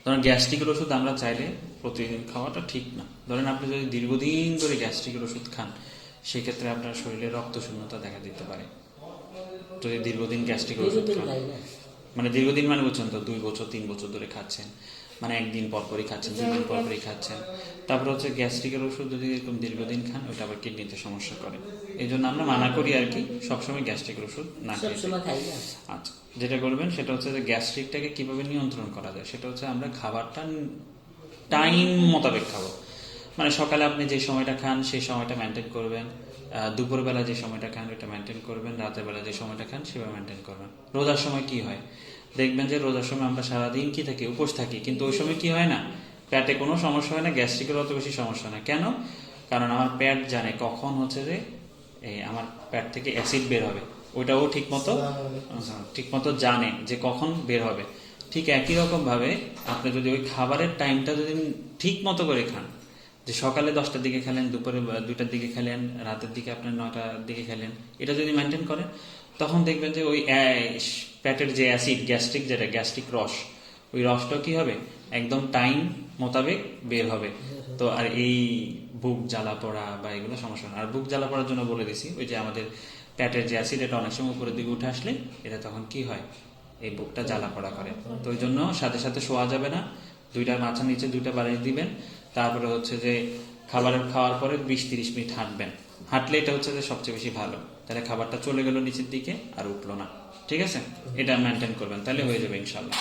ধরেন গ্যাস্ট্রিকের ওষুধ আমরা চাইলে প্রতিদিন খাওয়াটা ঠিক না। ধরেন আপনি যদি দীর্ঘদিন ধরে গ্যাস্ট্রিকের ওষুধ খান, সেক্ষেত্রে আপনার শরীরে রক্তশূন্যতা দেখা দিতে পারে। যদি দীর্ঘদিন গ্যাস্ট্রিকের ওষুধ দীর্ঘদিন খান, খাই না। মানে দীর্ঘদিন মানে বুঝছেন তো, 2 বছর 3 বছর ধরে খাচ্ছেন, মানে একদিন পর পরই খাচ্ছেন, 2 দিন পর পরই খাচ্ছেন। তারপর হচ্ছে গ্যাস্ট্রিকের ওষুধ যদি এরকম দীর্ঘদিন খান, ওটা আবার কিডনিতে সমস্যা করে। এই জন্য আমরা মানা করি আর কি, সবসময় গ্যাস্ট্রিকের ওষুধ না খেতে। সবসময় খাই না। আচ্ছা, যেটা করবেন সেটা হচ্ছে যে গ্যাস্ট্রিকটাকে কিভাবে নিয়ন্ত্রণ করা যায়, সেটা হচ্ছে আমরা খাবারটা টাইম মোতাবেক খাবো। মানে সকালে আপনি যে সময়টা খান সেই সময়টা মেনটেন করবেন, দুপুরবেলা যে সময়টা খান ওটা মেনটেন করবেন, রাতের বেলা যে সময়টা খান সেভাবে মেনটেন করবেন। রোজার সময় কি হয়, দেখবেন যে রোজার সময় আমরা সারাদিন কি থাকি, উপোস থাকি, কিন্তু ওই সময় কি হয় না, পেটে কোনো সমস্যা হয় না, গ্যাস্ট্রিকের অত বেশি সমস্যা না। কেন? কারণ আমার পেট জানে কখন হচ্ছে যে আমার পেট থেকে অ্যাসিড বের হবে, ওইটাও ঠিকমতো জানে যে কখন বের হবে। ঠিক একই রকম ভাবে আপনি যদি ওই খাবারের টাইমটা যদি ঠিক মতো করে খান, যে সকালে 10টার দিকে খেলেন, দুপুরে 2টার দিকে খেলেন, রাতের দিকে আপনার 9টার দিকে খেলেন, এটা যদি মেনটেন করেন, তখন দেখবেন যে ওই পেটের যে অ্যাসিড, গ্যাস্ট্রিক যেটা গ্যাস্ট্রিক রস, ওই রসটাও কি হবে, একদম টাইম মোতাবেক বের হবে। তো আর এই বুক জ্বালা পড়া বা এগুলো সমস্যা না। আর বুক জ্বালা পড়ার জন্য বলে দিছি, ওই যে আমাদের পেটের যে অ্যাসিড, এটা অনেক সময় উপরের দিকে উঠে আসলে এটা তখন কি হয়, এই বুকটা জ্বালা পড়া করে। তো ওই জন্য সাথে সাথে শোয়া যাবে না, 2টার মাথার নিচে 2টা বালিশ দিবেন। তারপরে হচ্ছে যে খাওয়ার পরে 20-30 মিনিট হাঁটবেন। হাঁটলে এটা হচ্ছে যে সবচেয়ে বেশি ভালো, তাহলে খাবারটা চলে গেল নিচের দিকে আর উঠলো না। ঠিক আছে, এটা মেনটেন করবেন, তাহলে হয়ে যাবে ইনশাল্লাহ।